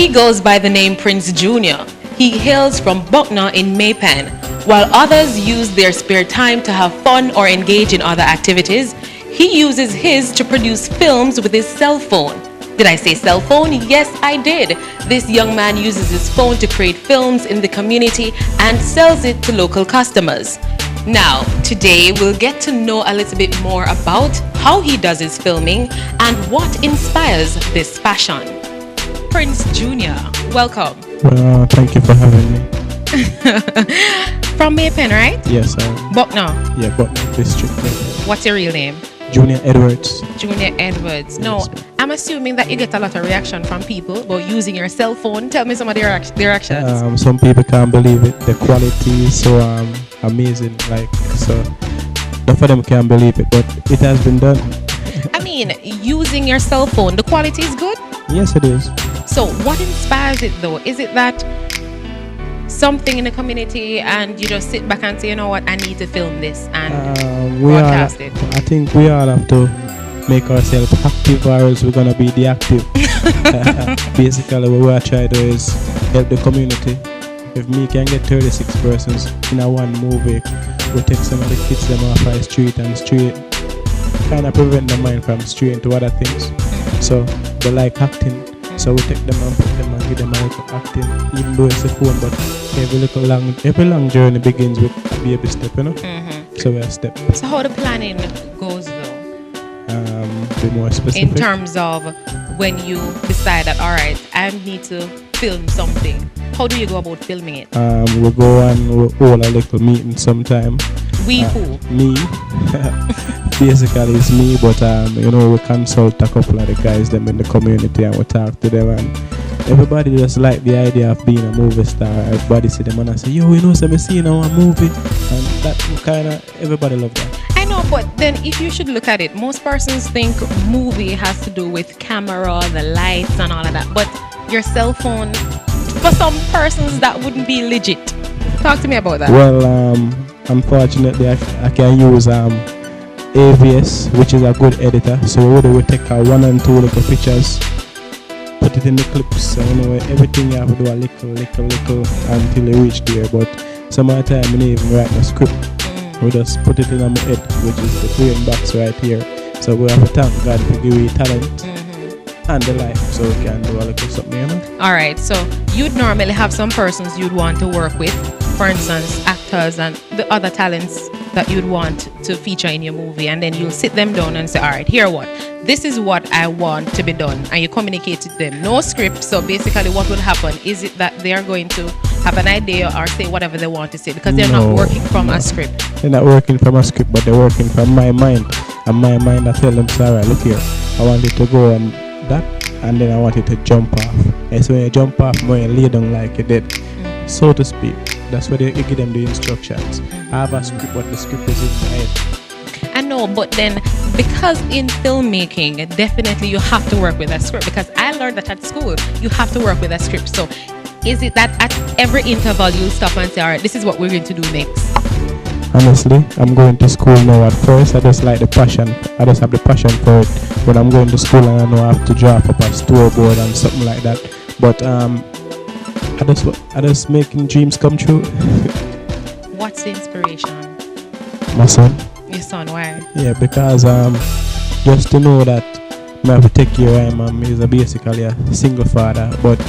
He goes by the name Prince Jr. He hails from Bucknell in Maypen. While others use their spare time to have fun or engage in other activities, he uses his to produce films with his cell phone. Did I say cell phone? Yes, I did. This young man uses his phone to create films in the community and sells it to local customers. Now, today we'll get to know a little bit more about how he does his filming and what inspires this passion. Prince Jr., welcome. Well, thank you for having me. From Maypen, right? Yes, Bucknell. Yeah, Bucknell District. What's your real name? Junior Edwards. Junior Edwards. Yes. No, I'm assuming that you get a lot of reaction from people about using your cell phone. Tell me some of their reactions. Some people can't believe it. The quality is so amazing. Like, so, none of them can't believe it, but it has been done. I mean, using your cell phone, the quality is good? Yes, it is. So what inspires it though? Is it that something in the community and you just sit back and say, you know what, I need to film this and broadcast it? I think we all have to make ourselves active, or else we're going to be deactive. Basically, what we are trying to do is help the community. If me can get 36 persons in a one movie, we take some of the kids them off the street and kind of prevent the mind from straying to other things. So they like acting. So we take them and put them and give them a little acting, even though it's a phone, but every long journey begins with a baby step, you know? Mm-hmm. So we're a step. So how the planning goes though? Be more specific. In terms of when you decide that, all right, I need to film something. How do you go about filming it? We go and we hold a little meeting sometime. Who? Me. Basically it's me, but you know, we consult a couple of the guys them in the community and we talk to them, and everybody just like the idea of being a movie star. Everybody see them and say, yo, you know, so me seeing our movie, and that kind of everybody love that. I know, but then if you should look at it, most persons think movie has to do with camera, the lights and all of that, but your cell phone, for some persons that wouldn't be legit. Talk to me about that. Well, unfortunately I can use AVS, which is a good editor. So we take our 1 and 2 little pictures, put it in the clips, and you know, everything you have to do a little until you reach there. But some of the time we don't even write no script. We just put it in our head, which is the green box right here. So we have to thank God for giving you talent and the life, so we can do a little something, you know. Alright, so you'd normally have some persons you'd want to work with, for instance, actors and the other talents that you'd want to feature in your movie, and then you'll sit them down and say, alright, here what? This is what I want to be done, and you communicate to them. No script, so basically what will happen is it that they are going to have an idea or say whatever they want to say, because they're not working from a script. They're not working from a script, but they're working from my mind. And my mind, I tell them, alright, look here, I want it to go on that, and then I want it to jump off. And so when you jump off, when you lay down like you did, so to speak. That's where you give them the instructions. I have a script, but the script is in my head. I know, but then because in filmmaking, definitely you have to work with a script, because I learned that at school, you have to work with a script. So is it that at every interval you stop and say, all right, this is what we're going to do next? Honestly, I'm going to school now. At first, I just like the passion. I just have the passion for it. When I'm going to school and I know I have to draw up a storyboard and something like that. But I just making dreams come true. What's the inspiration? My son. Your son, why? Yeah, because just to know that I have to take care of him. He's basically a single father, but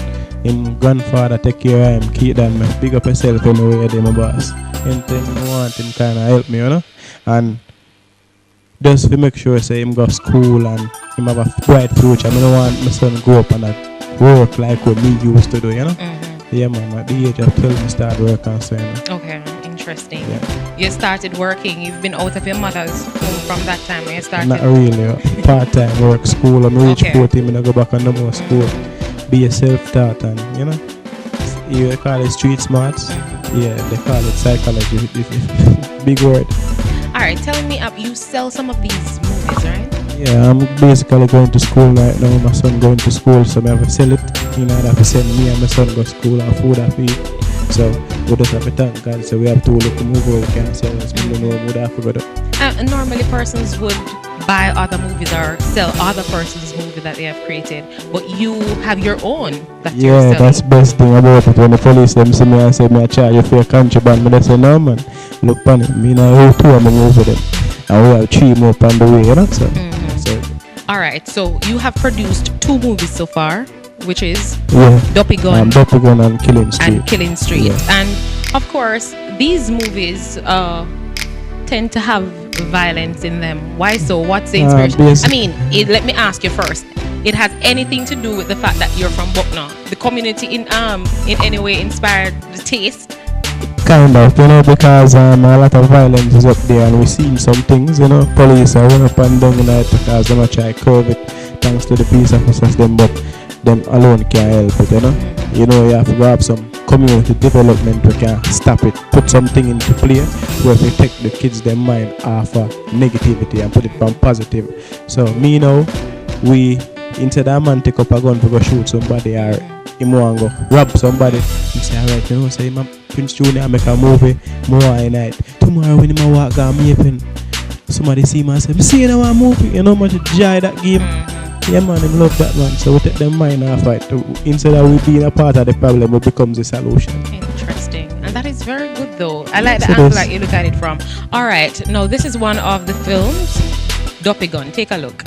him grandfather take care of him, keep them, big up yourself anyway, they my boss. Anything I want him kind of help me, you know. And just to make sure say him go to school and him have a bright future. I don't want my son grow up and work like what me used to do, you know. Yeah, man, at the age of 12, I started working. So, you know. Okay, interesting. Yeah. You started working, you've been out of your mother's home from that time when you started? Not really. Part-time work, school. I'm reach 14, I go back on no more school. Be a self-taught and, you know, you call it street smarts. Yeah, they call it psychology. Big word. Alright, tell me, you sell some of these movies, right? Yeah, I'm basically going to school right now. My son going to school, so I have to sell it. You know, I have to send me and my son go to school and food I feed. So we just have to thank God. So we have to look move where we can sell this. We don't know what I forgot. Normally persons would buy other movies or sell other person's movie that they have created, but you have your own that you're selling. That's best thing about it. When the police them see me and say me I charge you for your contraband, me they say no man, look pan it. Me now who two of my move with them, and we have 3 more on the way, you know. So, all right. So you have produced 2 movies so far, which is Dopey Gun and Killing Street. Yeah. And of course, these movies tend to have violence in them. Why so? What's the inspiration? I mean, let me ask you first. It has anything to do with the fact that you're from Buckner? The community in any way inspired the taste? Kind of, you know, because a lot of violence is up there, and we've seen some things, you know. Police are run up and down in it because they try to curb it, thanks to the police officers them, but them alone can't help it, you know. You know, you have to have some community development we can stop it, put something into play where we take the kids their mind off of negativity and put it on positive. So me now, we instead of a man take up a gun to go shoot somebody or him want go rob somebody, you say alright, you know, say Prince Junior make a movie more at night. Tomorrow when him walk down Maple, somebody see me and say, me see you a movie, you know how much joy that game. Yeah man, him love that man. So we take them mind off it. Instead of we being a part of the problem, it becomes the solution. Interesting. And that is very good though. I like the angle that you look at it from. Alright, now this is one of the films, Dopey Gun. Take a look.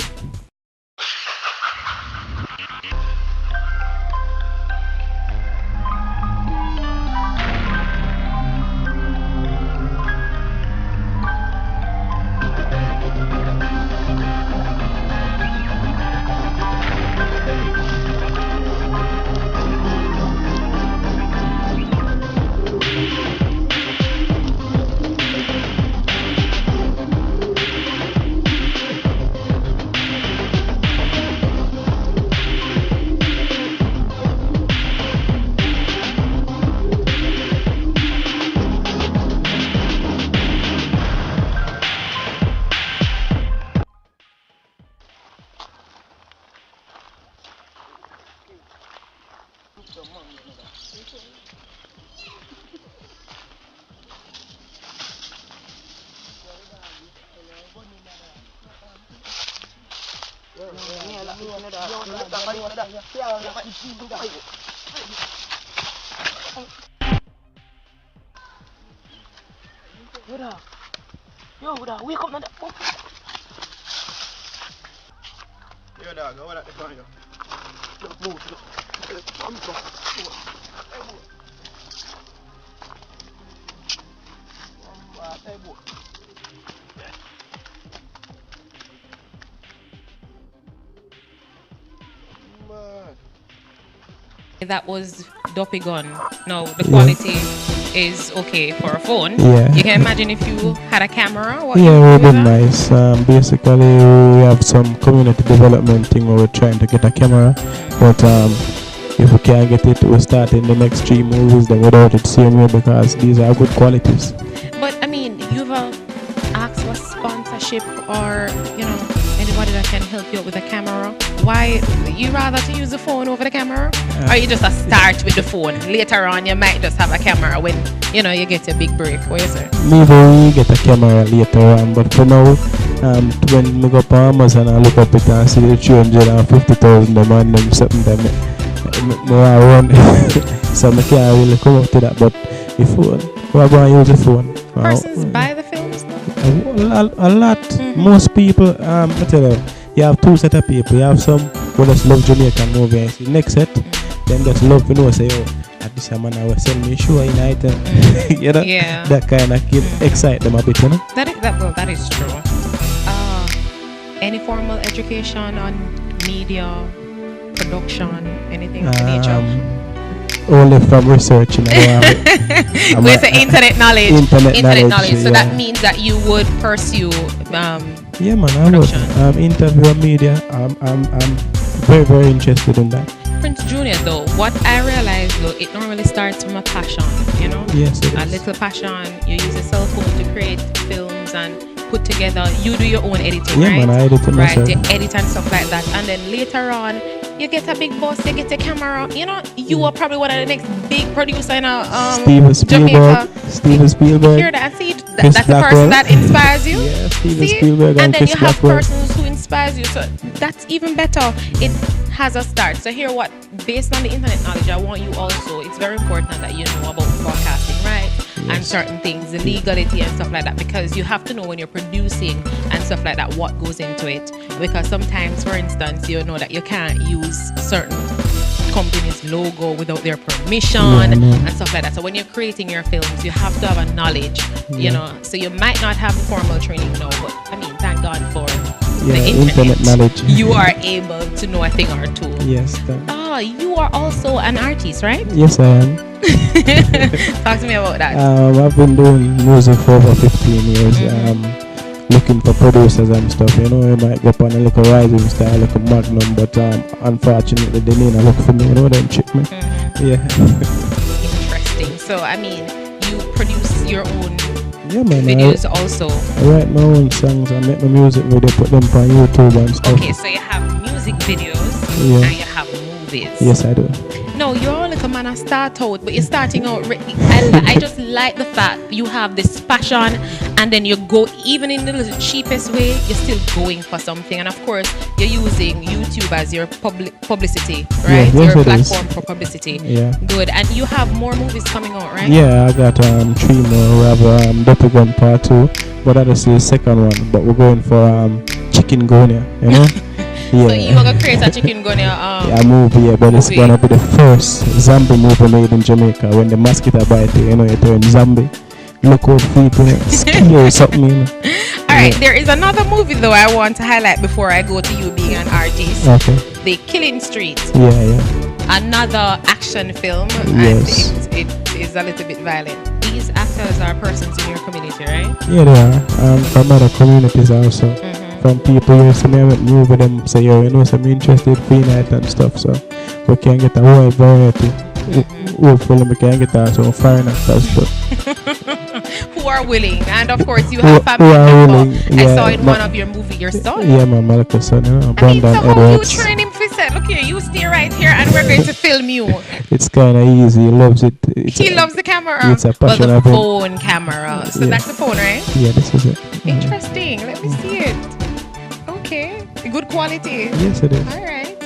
Yo, wake up now. Yo, dog, go at the corner. Look, move. Come. Hey, boy. That was Dopey Gun. Now the quality is okay for a phone. Yeah. You can imagine if you had a camera. What it would be nice. Basically, we have some community development thing where we're trying to get a camera, but if we can't get it, we'll start in the next 3 movies then without it same way because these are good qualities. But I mean, you've asked for sponsorship or anybody that can help you out with a camera. Why you rather to use the phone over the camera, or you just start with the phone? Later on, you might just have a camera when you get a big break. What you say? Maybe we get a camera later on, but for now, when we go to Amazon and look up it and see the 350,000 them and them something that me run, so I can't really come up to that. But the phone, we're going to use the phone. Persons buy the films though? A lot. Most people, I tell you, you have 2 set of people. You have some who just love Jamaican movies. The next set, them just love say, at this man I will sell me a show in item. Yeah. That kind of excite them a bit, That is true. Any formal education on media, production, anything of the nature? Only from research, With the internet knowledge. Internet knowledge. So that means that you would pursue yeah man, I would. Interview media. I'm very, very interested in that. Prince Junior though, what I realized though, it normally starts from a passion, Yes, it a is. little passion. You use a cell phone to create films and put together. You do your own editing, yeah, right? Man, I edit it myself. You edit and stuff like that, and then later on you get a big boss, you get a camera. You are probably one of the next big producer in Steven Spielberg. Steven Spielberg. Hear that? See, that's the person that inspires you. Yeah, Steven Spielberg and then you have persons inspires you. So that's even better. It has a start. So here what, based on the internet knowledge, I want you also, it's very important that you know about broadcasting, right? And certain things, the legality and stuff like that, because you have to know when you're producing and stuff like that what goes into it. Because sometimes, for instance, you know that you can't use certain company's logo without their permission and stuff like that. So when you're creating your films, you have to have a knowledge, you know. So you might not have formal training now, but I mean, thank God for the internet knowledge. You are able to know a thing or two. Yes. You are also an artist, right? Yes, I am. Talk to me about that. I've been doing music for over 15 years. Looking for producers and stuff. You know, you might go up on a little rising star, like a Magnum, but unfortunately they didn't look for me. You know, them chip me. Yeah. Interesting. So I mean, you produce your own man, videos also. I write my own songs. I make my music video, put them on YouTube and stuff. Okay, so you have music videos and you have movies. Yes, I do. No, you're all like a man, I start out, but you're starting out. I just like the fact you have this passion, and then you go, even in the cheapest way, you're still going for something. And of course, you're using YouTube as your publicity, right? Yeah, yes, your platform for publicity. Yeah. Good. And you have more movies coming out, right? Yeah, I got 3 more. We have Dirty Gun Part 2, but that's the second one. But we're going for Chicken Gonia, you know? Yeah. So you're gonna create a chicken gonia movie, but it's gonna be the first zombie movie made in Jamaica. When the mosquito bite you, you know, you turn zombie. Look out for people, scary something, you know. Alright, there is another movie though I want to highlight before I go to you being an artist. Okay. The Killing Street. Yeah. Another action film, yes. And it is a little bit violent. These actors are persons in your community, right? Yeah, they are. From other communities also. From people who used to move with them, say, yo, you know, some interested free night and stuff, so we can get a wide variety. Hopefully we can get some foreign actors, but who are willing, and of course you have family member. I saw in one of your movie your son. Yeah, my Malcolm son, you know, Brandon so Edwards. how you train him for set? Look here, you stay right here and we're going to film you. It's kind of easy, he loves it. He loves the camera. It's a passion the of him. phone camera. So that's the phone, right? Yeah, this is it. Interesting. Let me see it. Okay, good quality. Yes, it is. All right,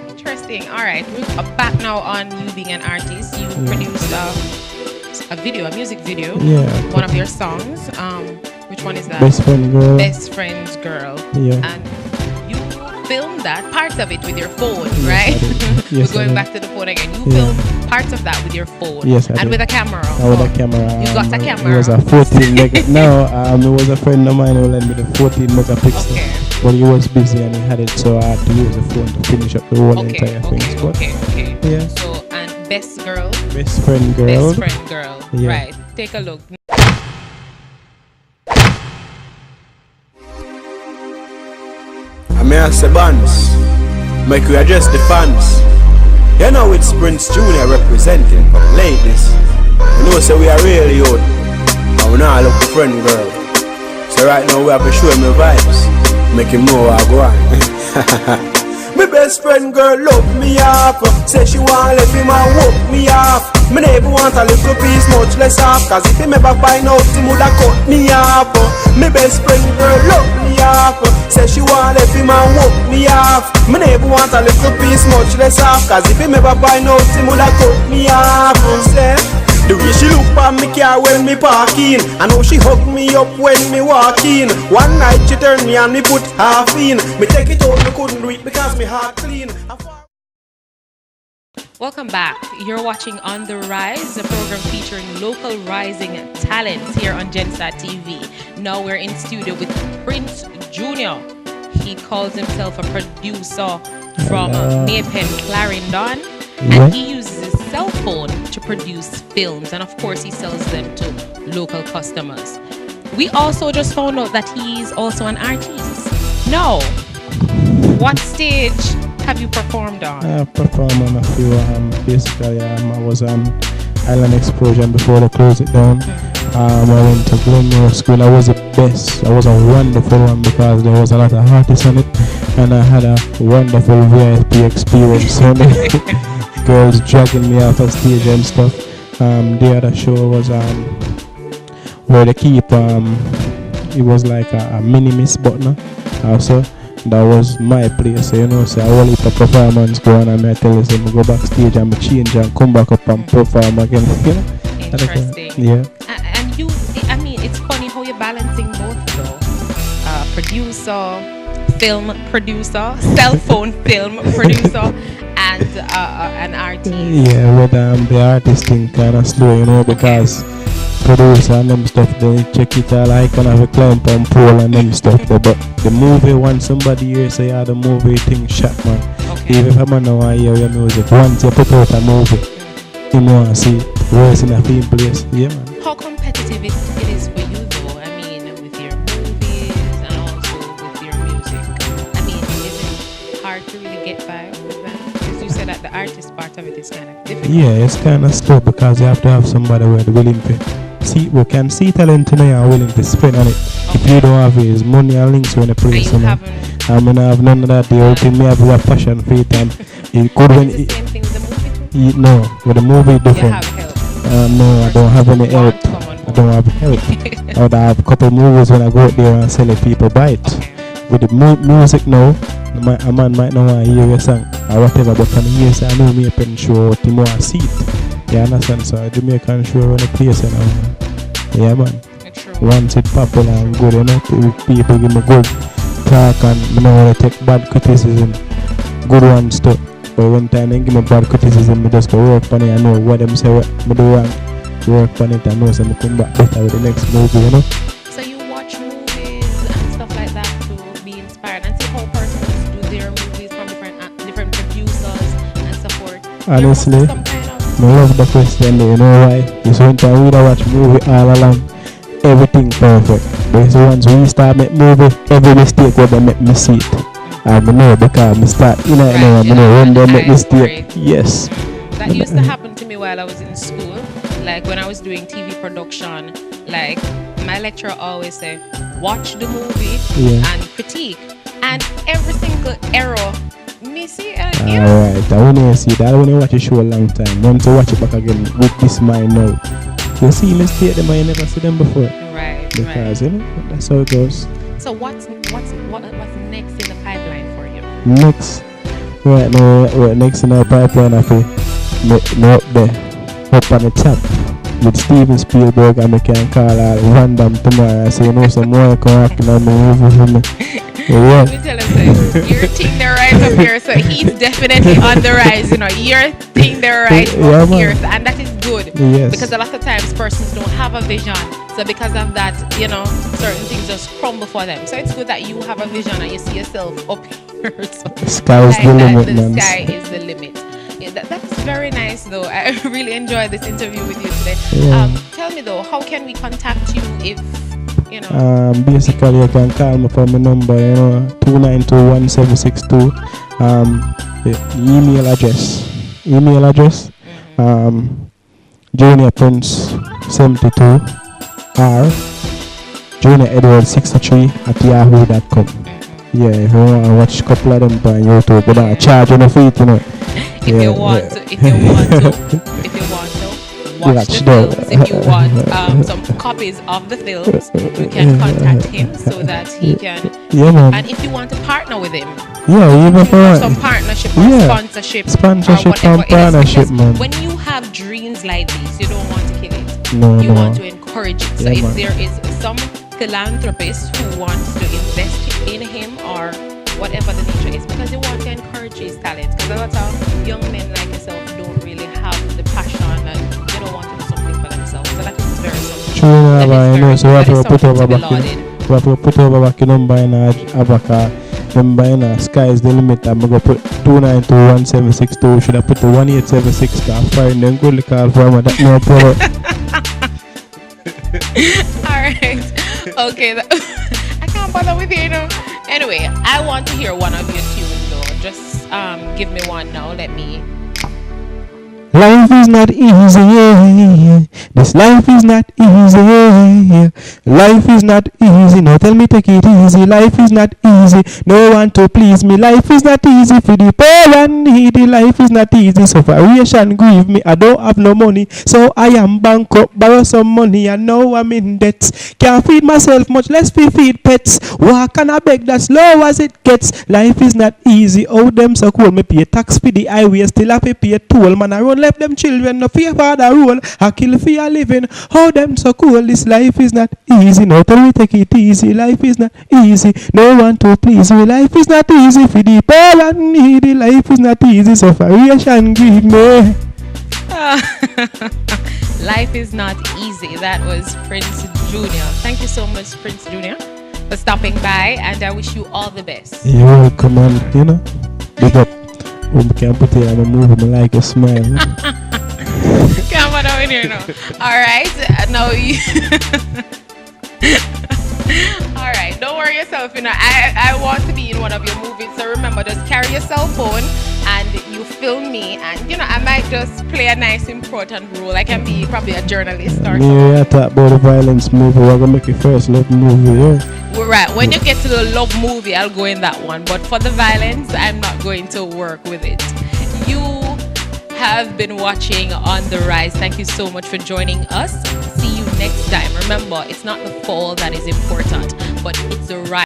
interesting. All right, we're back now on you being an artist. You produced a music video. Yeah. One of your songs. Which one is that? Best Friend Girl. Best Friend's Girl. Yeah. And you filmed that part of it with your phone, right? Yes, we're going back to the phone again. You filmed parts of that with your phone. Yes, I and did. With a camera. With a camera. You got a camera. It was a 14 mega. No, it was a friend of mine who lent me the 14 megapixel. Okay. But he was busy and he had it, so I had to use the phone to finish up the whole entire thing. Okay. Yeah. So, and Best Girl. Best Friend Girl. Best Friend Girl. Yeah. Right. Take a look. I say bands, make we adjust the fans. You know it's Prince Jr. representing for the ladies. You know so we are really old, and we now look for friend girl. So right now we have to show me vibes, make him know I go on. My best friend girl love me up. Say she want let him and walk me off. Me never want a little piece, much less half. Cause if he never find out, he woulda cut me off. My best friend girl love me up. Say she want let him and walk me off. Me never want a little piece, much less half. Cause if he never find out, he woulda cut me off. Say the way she look at me car when me parking, and how she hug me up when me walk in. One night she turned me and me put half in. Me take it out, me couldn't do it because me heart clean. Welcome back. You're watching On The Rise, a program featuring local rising talents here on Gensat TV. Now we're in studio with Prince Jr. He calls himself a producer from Maypen, Clarendon. And he uses his cell phone to produce films, and of course he sells them to local customers. We also just found out that he's also an artist. Now, what stage have you performed on? I performed on a few, basically I was on Island Explosion before they closed it down. I went to Glenmore School. I was the best. I was a wonderful one because there was a lot of artists on it, and I had a wonderful VIP experience. Girls dragging me off of stage and stuff. The other show was where they keep it was like a mini Miss Butner also. that was my place. So, you know, so I will leave a performance go on and I tell you, so I go backstage and I change and come back up and perform again. You know? Interesting. Yeah. And you, I mean, it's funny how you're balancing both though. Producer, film producer, cell phone film producer, and an artist. Yeah, but the artist thing kind of slow, you know, because producer and them stuff, they check it all, I can have a climb on pole and them stuff. But the movie, once somebody here say, yeah, the movie thing shot, man. Okay. Even if a man don't want to hear your music, once you put out a movie, you want to see it, where's in a film place. Yeah, man. How competitive it is for you though? I mean, with your movies and also with your music. I mean, is it hard to really get by with that? Because you said that the artist part of it is kind of difficult. Yeah, it's kind of slow because you have to have somebody where they're willing to see, we can see talent in you and willing to spend on it. If you don't have it, it's money and links when the place, you know. I mean, I have none of that. The whole thing, me have a passion for it, and it could when Is the same thing with the movie too? no, with the movie different. You have help. No, I don't have any help. Want to come on I board. don't have help. I would have a couple movies when I go out there and sell it, people buy it. Okay. With the music now, a man might not want to hear your song or whatever, but when he hears, I know me a pen show, he want to see it. You understand? So Jamaican show run a place, you know. Yeah, man. True. Once it popular and good, you know, people give me good talk and you know want to take bad criticism, good ones too. But one time they give me bad criticism, I just go work on it. I know what them say, what I do wrong. Work on it and know so I come back better with the next movie, you know. So you watch movies and stuff like that to be inspired and see how persons do their movies from different producers and support. Honestly, Some kind of I love the question, you know why? It's one time we don't watch movie all along, everything perfect. But it's once we start make movie, every mistake will make me see it. I know because I start, you know, I know when they make mistake. Yes. That used to happen to me while I was in school. Like when I was doing TV production, like my lecturer always said, watch the movie and critique. And every single error, me see, you know. Alright, I want to see that. I want to watch a show a long time. I want to watch it back again with this mind now. You see mistake them and you never see them before. Right, because, you know, that's how it goes. So what's next in the pipeline for you? Next, right now, next in our pipeline, I feel me up there. Up on the top with Steven Spielberg and I can call out random tomorrow and say, you know, some more come happen on the movie for me. Yeah. Let me tell you, your thing they're right up here, so he's definitely on the rise, you know, your thing they're right up here, so, and that is good. Yes. Because a lot of times persons don't have a vision, so because of that, you know, certain things just crumble for them. So it's good that you have a vision and you see yourself up here. So the sky is the limit, man. The sky is the limit. Yeah, that's very nice though. I really enjoyed this interview with you today. Yeah. Tell me though, how can we contact you if, you know? Basically you can call me from my number, you know, 2921762. Email address, Junior Prince 72 R Junior Edward 63 at yahoo.com. Yeah, if you want to watch a couple of them on YouTube, but I charge you no fee, you know. If you want to watch the films, if you want some copies of the films, you can contact him so that he can. Yeah, man. And if you want to partner with him, even for some partnership or sponsorship or whatever partnership, man. When you have dreams like these, you don't want to kill it. No, you want to encourage it. So yeah, if man. there is some philanthropist who wants to invest in him or whatever the nature is, because they want to encourage his talent. Because a lot of young men like yourself don't really have the passion and they don't want to do something for themselves. So that is very something. True, that is so we have to put something over to be back. lauded. We have to put over back in number in Avaka. Number in sky is the limit. I'm going to put 2921762. Should I put the 1876 car? Fine, then go to the car for that no problem. Alright. Okay. I can't bother with you, you know. Anyway, I want to hear one of your tunes though. Just give me one now. Let me Life is not easy. This life is not easy. Life is not easy. No, tell me take it easy. Life is not easy. No one to please me. Life is not easy for the poor and needy. Life is not easy. Separation grieve me. I don't have no money, so I am bankrupt. Borrow some money and now I'm in debt. Can't feed myself, much less feed pets. Walk and I beg that's low as it gets. Life is not easy. Oh, them so cool. Me pay tax for the highway, still have to pay toll. Man, I run left them children, no fear for the rule. I kill for a living. Oh, them so cool. This life is not easy. No, tell me take it easy. Life is not easy. No one to please me. Life is not easy for the poor and needy. Life is not easy. Separation grieve me. Life is not easy. That was Prince Junior. Thank you so much, Prince Junior, for stopping by, and I wish you all the best. You're welcome, and you know, big up. Can't put it on a movie, I like a smile. Come on over here now. Alright, now you alright, don't worry yourself, you know. I want to be in one of your movies, so remember, just carry your cell phone and you film me, and you know, I might just play a nice important role. I can be probably a journalist or something. Yeah, I talk about the violence movie. We're gonna make it first love movie, yeah. Right, when you get to the love movie, I'll go in that one, but for the violence, I'm not going to work with it. You have been watching On the Rise. Thank you so much for joining us. See you next time. Remember, it's not the fall that is important, but it's the rise.